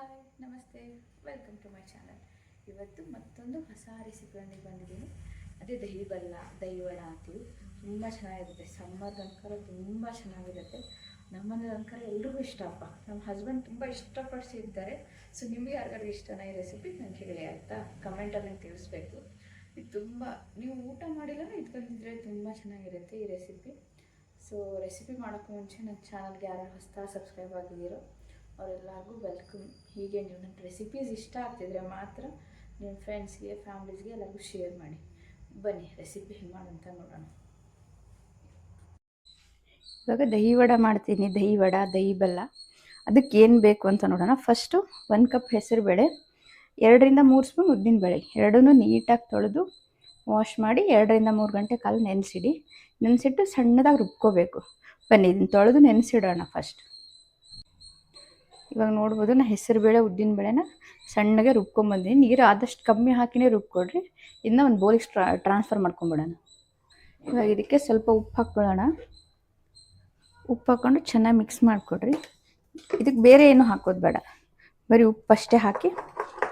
Hi ನಮಸ್ತೆ, welcome to my channel. ಇವತ್ತು ಮತ್ತೊಂದು ಹೊಸ ರೆಸಿಪಿಯೊಂದಿಗೆ ಬಂದಿದ್ದೀನಿ. ಅದೇ ದಹಿ ಬಲ್ಲ, ದಹಿ ವಡ ಅಂತೀವಿ. ತುಂಬ ಚೆನ್ನಾಗಿರುತ್ತೆ. ಸಮ್ಮರ್ಗಂಕರ ತುಂಬ ಚೆನ್ನಾಗಿರುತ್ತೆ. ನಮ್ಮನೇಲಂಕರ ಎಲ್ರಿಗೂ ಇಷ್ಟಪ್ಪ. ನಮ್ಮ ಹಸ್ಬೆಂಡ್ ತುಂಬ ಇಷ್ಟಪಟ್ಟು ತಿಂತಾರೆ. ಸೊ ನಿಮಗೆ ಯಾರಿಗಾದ್ರು ಇಷ್ಟನಾ ಈ ರೆಸಿಪಿ ನನಗೆ ಹೇಳಿ ಆಯಿತಾ, ಕಮೆಂಟಲ್ಲಿ ನಂಗೆ ತಿಳಿಸ್ಬೇಕು. ಇದು ತುಂಬ ನೀವು ಊಟ ಮಾಡಿಲ್ಲ ಇದು ಬಂದಿದ್ರೆ ತುಂಬ ಚೆನ್ನಾಗಿರುತ್ತೆ ಈ ರೆಸಿಪಿ. ಸೊ ರೆಸಿಪಿ ಮಾಡೋಕ್ಕೂ ಮುಂಚೆ ನನ್ನ ಚಾನಲ್ಗೆ ಯಾರು ಹೊಸದಾಗಿ ಸಬ್ಸ್ಕ್ರೈಬ್ ಆಗಿದ್ದೀರೋ ಅವರೆಲ್ಲರಿಗೂ ವೆಲ್ಕಮ್. ಹೀಗೆ ನೀವು ನನ್ನ ರೆಸಿಪೀಸ್ ಇಷ್ಟ ಆಗ್ತಿದ್ರೆ ಮಾತ್ರ ನಿಮ್ಮ ಫ್ರೆಂಡ್ಸ್ಗೆ, ಫ್ಯಾಮ್ಲೀಸ್ಗೆ ಎಲ್ಲರಿಗೂ ಶೇರ್ ಮಾಡಿ. ಬನ್ನಿ ರೆಸಿಪಿ ಹೆಂಗೆ ಮಾಡೋಂತ ನೋಡೋಣ. ಇವಾಗ ದಹಿ ವಡ ಮಾಡ್ತೀನಿ. ದಹಿ ವಡ, ದಹಿ ಬೆಲ್ಲ, ಅದಕ್ಕೆ ಏನು ಬೇಕು ಅಂತ ನೋಡೋಣ. ಫಸ್ಟು 1 ಕಪ್ ಹೆಸರುಬೇಳೆ, 2ರಿಂದ 3 ಸ್ಪೂನ್ ಉದ್ದಿನಬೇಳೆ, ಎರಡನ್ನೂ ನೀಟಾಗಿ ತೊಳೆದು ವಾಶ್ ಮಾಡಿ 2ರಿಂದ 3 ಗಂಟೆ ಕಾಲ ನೆನೆಸಿಡಿ. ನೆನೆಸಿಟ್ಟು ಸಣ್ಣದಾಗಿ ರುಬ್ಕೋಬೇಕು. ಬನ್ನಿ ಇದನ್ನು ತೊಳೆದು ನೆನೆಸಿಡೋಣ ಫಸ್ಟ್. ಇವಾಗ ನೋಡ್ಬೋದು, ನಾನು ಹೆಸರುಬೇಳೆ, ಉದ್ದಿನಬೇಳೆನ ಸಣ್ಣಗೆ ರುಬ್ಕೊಂಬಂದಿನಿ. ನೀರು ಆದಷ್ಟು ಕಮ್ಮಿ ಹಾಕಿನೇ ರುಬ್ಕೊಡ್ರಿ. ಇದನ್ನ ಒಂದು ಬೌಲಿಗೆ ಟ್ರಾನ್ಸ್ಫರ್ ಮಾಡ್ಕೊಂಬಿಡೋಣ. ಇವಾಗ ಇದಕ್ಕೆ ಸ್ವಲ್ಪ ಉಪ್ಪು ಹಾಕ್ಕೊಳ್ಳೋಣ. ಉಪ್ಪು ಹಾಕ್ಕೊಂಡು ಚೆನ್ನಾಗಿ ಮಿಕ್ಸ್ ಮಾಡಿಕೊಡ್ರಿ. ಇದಕ್ಕೆ ಬೇರೆ ಏನು ಹಾಕೋದು ಬೇಡ, ಬರೀ ಉಪ್ಪು ಅಷ್ಟೇ ಹಾಕಿ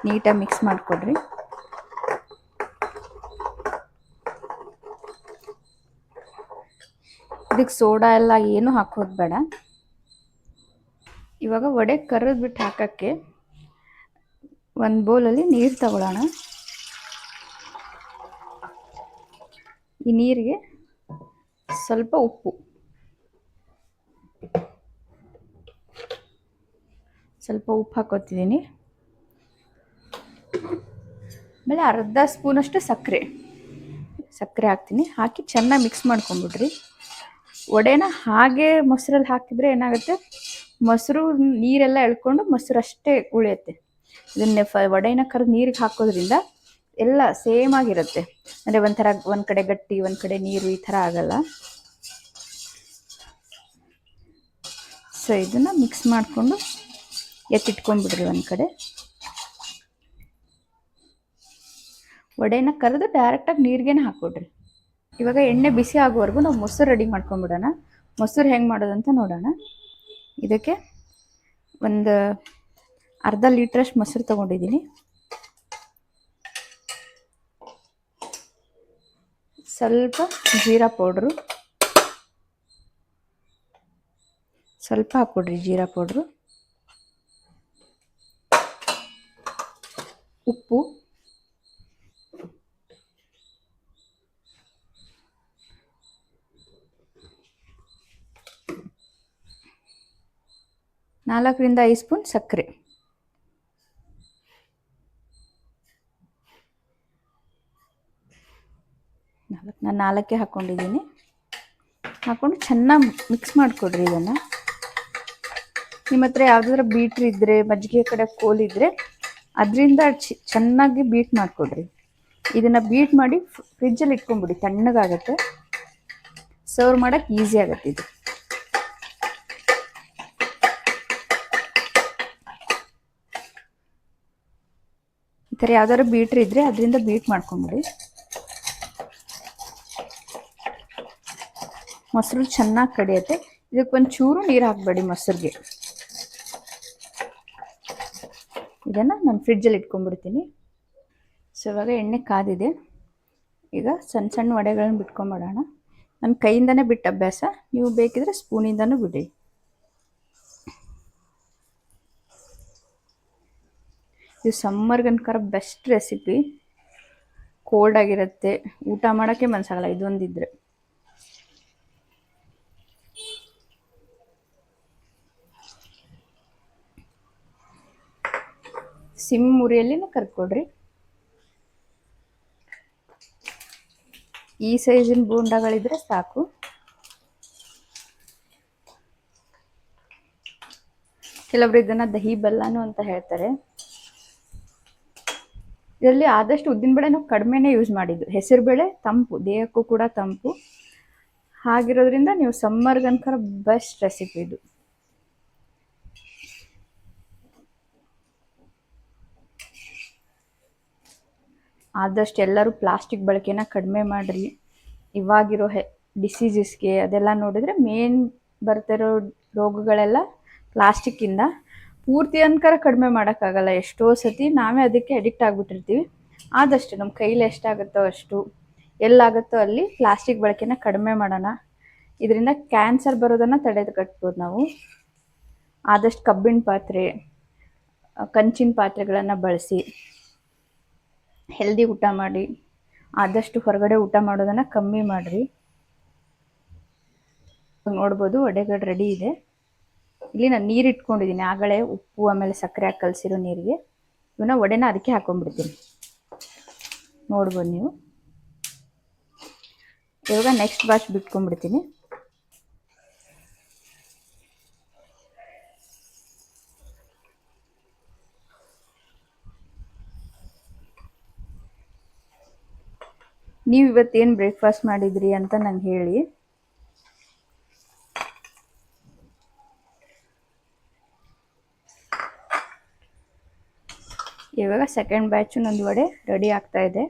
ನೀಟಾಗಿ ಮಿಕ್ಸ್ ಮಾಡಿಕೊಡ್ರಿ. ಇದಕ್ಕೆ ಸೋಡಾ ಎಲ್ಲ ಏನು ಹಾಕೋದು ಬೇಡ. ಇವಾಗ ವಡೆ ಕರಿದ್ಬಿಟ್ಟು ಹಾಕೋಕ್ಕೆ ಒಂದು ಬೌಲಲ್ಲಿ ನೀರು ತಗೊಳ್ಳೋಣ. ಈ ನೀರಿಗೆ ಸ್ವಲ್ಪ ಉಪ್ಪು, ಹಾಕೋತಿದ್ದೀನಿ. ಆಮೇಲೆ ಅರ್ಧ ಸ್ಪೂನಷ್ಟು ಸಕ್ಕರೆ ಹಾಕ್ತೀನಿ. ಹಾಕಿ ಚೆನ್ನಾಗಿ ಮಿಕ್ಸ್ ಮಾಡ್ಕೊಂಬಿಡ್ರಿ. ವಡೆನ ಹಾಗೆ ಮೊಸರಲ್ಲಿ ಹಾಕಿದರೆ ಏನಾಗುತ್ತೆ, ಮೊಸರು ನೀರೆಲ್ಲ ಎಳ್ಕೊಂಡು ಮೊಸರು ಅಷ್ಟೇ ಉಳಿಯುತ್ತೆ. ಇದನ್ನೇ ವಡೆನ ಕರೆದು ನೀರಿಗೆ ಹಾಕೋದ್ರಿಂದ ಎಲ್ಲ ಸೇಮ್ ಆಗಿರುತ್ತೆ. ಅಂದರೆ ಒಂಥರ ಒಂದು ಕಡೆ ಗಟ್ಟಿ, ಒಂದು ಕಡೆ ನೀರು, ಈ ಥರ ಆಗಲ್ಲ. ಸೊ ಇದನ್ನು ಮಿಕ್ಸ್ ಮಾಡಿಕೊಂಡು ಎತ್ತಿಟ್ಕೊಂಡ್ಬಿಡ್ರಿ ಒಂದು ಕಡೆ. ವಡೆನ ಕರೆದು ಡೈರೆಕ್ಟಾಗಿ ನೀರಿಗೇನೆ ಹಾಕ್ಕೊಡ್ರಿ. ಇವಾಗ ಎಣ್ಣೆ ಬಿಸಿ ಆಗೋವರೆಗೂ ನಾವು ಮೊಸರು ರೆಡಿ ಮಾಡ್ಕೊಂಡ್ಬಿಡೋಣ. ಮೊಸರು ಹೆಂಗೆ ಮಾಡೋದಂತ ನೋಡೋಣ. ಇದಕ್ಕೆ ಒಂದು ಅರ್ಧ ಲೀಟ್ರಷ್ಟು ಮೊಸರು ತೊಗೊಂಡಿದ್ದೀನಿ. ಸ್ವಲ್ಪ ಜೀರಾ ಪೌಡ್ರು ಸ್ವಲ್ಪ ಹಾಕ್ಕೊಡ್ರಿ. ಜೀರಾ ಪೌಡ್ರು, ಉಪ್ಪು, ನಾಲ್ಕರಿಂದ 5 ಸ್ಪೂನ್ ಸಕ್ಕರೆ, ನಾನು 4 ಹಾಕ್ಕೊಂಡಿದ್ದೀನಿ. ಹಾಕ್ಕೊಂಡು ಚೆನ್ನಾಗಿ ಮಿಕ್ಸ್ ಮಾಡಿಕೊಡ್ರಿ. ಇದನ್ನು ನಿಮ್ಮ ಹತ್ರ ಯಾವುದಾದ್ರೂ ಬೀಟ್ರ್ ಇದ್ದರೆ, ಮಜ್ಜಿಗೆ ಕಡೆ ಕೋಲಿದ್ದರೆ ಅದರಿಂದ ಚೆನ್ನಾಗಿ ಬೀಟ್ ಮಾಡಿಕೊಡ್ರಿ. ಇದನ್ನು ಬೀಟ್ ಮಾಡಿ ಫ್ರಿಜ್ಜಲ್ಲಿ ಇಟ್ಕೊಂಡ್ಬಿಡಿ, ತಣ್ಣಗಾಗತ್ತೆ. ಸರ್ವ್ ಮಾಡೋಕ್ಕೆ ಈಸಿ ಆಗುತ್ತೆ ಇದು. ಈ ಥರ ಯಾವ್ದಾದ್ರು ಬೀಟ್ರ್ ಇದ್ದರೆ ಅದರಿಂದ ಬೀಟ್ ಮಾಡ್ಕೊಂಬಿಡಿ. ಮೊಸರು ಚೆನ್ನಾಗಿ ಕಡಿಯುತ್ತೆ. ಇದಕ್ಕೆ ಒಂದು ಚೂರು ನೀರು ಹಾಕಬೇಡಿ ಮೊಸರಿಗೆ. ಇದನ್ನು ನಾನು ಫ್ರಿಜ್ಜಲ್ಲಿ ಇಟ್ಕೊಂಡ್ಬಿಡ್ತೀನಿ. ಸೊ ಇವಾಗ ಎಣ್ಣೆ ಕಾದಿದೆ. ಈಗ ಸಣ್ಣ ಸಣ್ಣ ವಡೆಗಳನ್ನ ಬಿಟ್ಕೊಂಬಿಡೋಣ. ನನ್ನ ಕೈಯಿಂದನೇ ಬಿಟ್ಟು ಅಭ್ಯಾಸ, ನೀವು ಬೇಕಿದ್ರೆ ಸ್ಪೂನಿಂದನೂ ಬಿಡಿ. ಇದು ಸಮ್ಮರ್ಗನ್ಕರ ಬೆಸ್ಟ್ ರೆಸಿಪಿ. ಕೋಲ್ಡ್ ಆಗಿರುತ್ತೆ, ಊಟ ಮಾಡೋಕ್ಕೆ ಮನಸ್ಸಾಗಲ್ಲ ಇದೊಂದಿದ್ರೆ. ಸಿಮ್ ಉರಿಯಲ್ಲಿನೇ ಕರ್ಕೊಡ್ರಿ. ಈ ಸೈಜಿನ ಬೋಂಡಗಳಿದ್ರೆ ಸಾಕು. ಕೆಲವರು ಇದನ್ನು ದಹಿ ಬೆಲ್ಲನೂ ಅಂತ ಹೇಳ್ತಾರೆ. ಇದರಲ್ಲಿ ಆದಷ್ಟು ಉದ್ದಿನಬೇಳೆ ನಾವು ಕಡಿಮೆನೇ ಯೂಸ್ ಮಾಡಿದ್ದು. ಹೆಸರುಬೇಳೆ ತಂಪು, ದೇಹಕ್ಕೂ ಕೂಡ ತಂಪು. ಹಾಗಿರೋದ್ರಿಂದ ನೀವು ಸಮ್ಮರ್ಗನ್ಕರ ಬೆಸ್ಟ್ ರೆಸಿಪಿ ಇದು. ಆದಷ್ಟು ಎಲ್ಲರೂ ಪ್ಲಾಸ್ಟಿಕ್ ಬಳಕೆನ ಕಡಿಮೆ ಮಾಡಿರಿ. ಇವಾಗಿರೋ ಡಿಸೀಸಸ್ಗೆ ಅದೆಲ್ಲ ನೋಡಿದರೆ ಮೇನ್ ಬರ್ತಿರೋ ರೋಗಗಳೆಲ್ಲ ಪ್ಲಾಸ್ಟಿಕ್ಕಿಂದ. ಪೂರ್ತಿ ಅನ್ಕರ ಕಡಿಮೆ ಮಾಡೋಕ್ಕಾಗಲ್ಲ. ಎಷ್ಟೋ ಸತಿ ನಾವೇ ಅದಕ್ಕೆ ಅಡಿಕ್ಟ್ ಆಗಿಬಿಟ್ಟಿರ್ತೀವಿ. ಆದಷ್ಟು ನಮ್ಮ ಕೈಲಿ ಎಷ್ಟಾಗುತ್ತೋ ಅಷ್ಟು, ಎಲ್ಲಾಗುತ್ತೋ ಅಲ್ಲಿ ಪ್ಲಾಸ್ಟಿಕ್ ಬಳಕೆನ ಕಡಿಮೆ ಮಾಡೋಣ. ಇದರಿಂದ ಕ್ಯಾನ್ಸರ್ ಬರೋದನ್ನು ತಡೆಗಟ್ಬೋದು ನಾವು. ಆದಷ್ಟು ಕಬ್ಬಿಣ ಪಾತ್ರೆ, ಕಂಚಿನ ಪಾತ್ರೆಗಳನ್ನು ಬಳಸಿ ಹೆಲ್ದಿ ಊಟ ಮಾಡಿ. ಆದಷ್ಟು ಹೊರಗಡೆ ಊಟ ಮಾಡೋದನ್ನು ಕಮ್ಮಿ ಮಾಡಿರಿ. ನೋಡ್ಬೋದು ವಡೆಗಳು ರೆಡಿ ಇದೆ. ಇಲ್ಲಿ ನಾನು ನೀರು ಇಟ್ಕೊಂಡಿದ್ದೀನಿ, ಆಗಲೇ ಉಪ್ಪು ಆಮೇಲೆ ಸಕ್ಕರೆ ಹಾಕಿ ಕಲಸಿರೋ ನೀರಿಗೆ ಇವನ್ನ ವಡೆನ ಅದಕ್ಕೆ ಹಾಕೊಂಡ್ಬಿಡ್ತೀನಿ. ನೋಡ್ಬೋದು ನೀವು. ಇವಾಗ ನೆಕ್ಸ್ಟ್ ಬ್ಯಾಚ್ ಬಿಟ್ಕೊಂಡ್ಬಿಡ್ತೀನಿ. ನೀವು ಇವತ್ತೇನು ಬ್ರೇಕ್ಫಾಸ್ಟ್ ಮಾಡಿದ್ರಿ ಅಂತ ನಂಗೆ ಹೇಳಿ. ಇವಾಗ ಸೆಕೆಂಡ್ ಬ್ಯಾಚು ನಂದು ವಡೆ ರೆಡಿ ಆಗ್ತಾ ಇದೆ.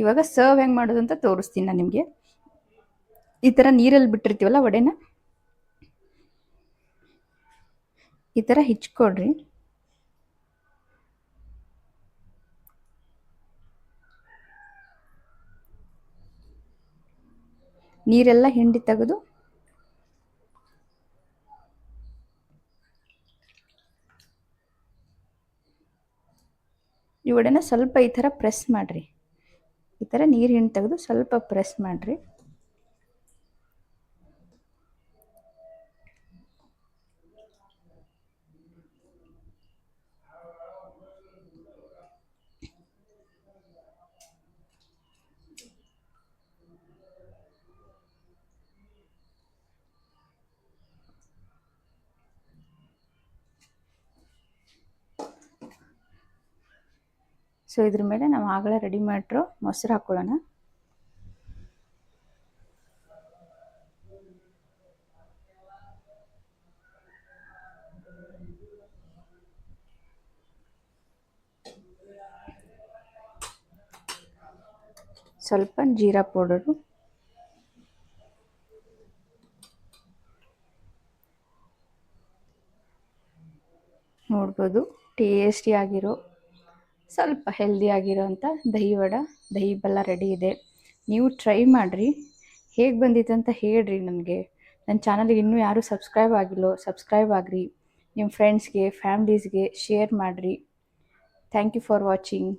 ಇವಾಗ ಸರ್ವ್ ಹೆಂಗೆ ಮಾಡೋದು ಅಂತ ತೋರಿಸ್ತೀನಿ ನಾನು ನಿಮಗೆ. ಈ ಥರ ನೀರಲ್ಲಿ ಬಿಟ್ಟಿರ್ತೀವಲ್ಲ ವಡೆನ, ಈ ಥರ ಹಿಚ್ಕೊಡ್ರಿ. ನೀರೆಲ್ಲ ಹಿಂಡಿ ತೆಗೆದು ಈ ವಡೆನ ಸ್ವಲ್ಪ ಈ ಥರ ಪ್ರೆಸ್ ಮಾಡಿರಿ. ಈ ಥರ ನೀರು ಹಿಂಡಿ ತೆಗೆದು ಸ್ವಲ್ಪ ಪ್ರೆಸ್ ಮಾಡಿರಿ. ಸೊ ಇದ್ರ ಮೇಲೆ ನಾವು ಆಗಲೇ ರೆಡಿ ಮಾಡಿರೋ ಮೊಸರು ಹಾಕೊಳ್ಳೋಣ. ಸ್ವಲ್ಪ ಜೀರಾ ಪೌಡರು, ನೋಡ್ಬೋದು ಟೇಸ್ಟಿಯಾಗಿರೋ ಸ್ವಲ್ಪ ಹೆಲ್ದಿ ಆಗಿರೋಂಥ ದಹಿ ಬೆಲ್ಲ ರೆಡಿ ಇದೆ. ನೀವು ಟ್ರೈ ಮಾಡಿರಿ, ಹೇಗೆ ಬಂದಿತ್ತು ಅಂತ ಹೇಳ್ರಿ ನನಗೆ. ನನ್ನ ಚಾನಲ್ಗೆ ಇನ್ನೂ ಯಾರೂ ಸಬ್ಸ್ಕ್ರೈಬ್ ಆಗಿಲ್ಲೋ ಸಬ್ಸ್ಕ್ರೈಬ್ ಆಗಿರಿ. ನಿಮ್ಮ ಫ್ರೆಂಡ್ಸ್ಗೆ ಫ್ಯಾಮ್ಲೀಸ್ಗೆ ಶೇರ್ ಮಾಡಿರಿ. Thank you for watching.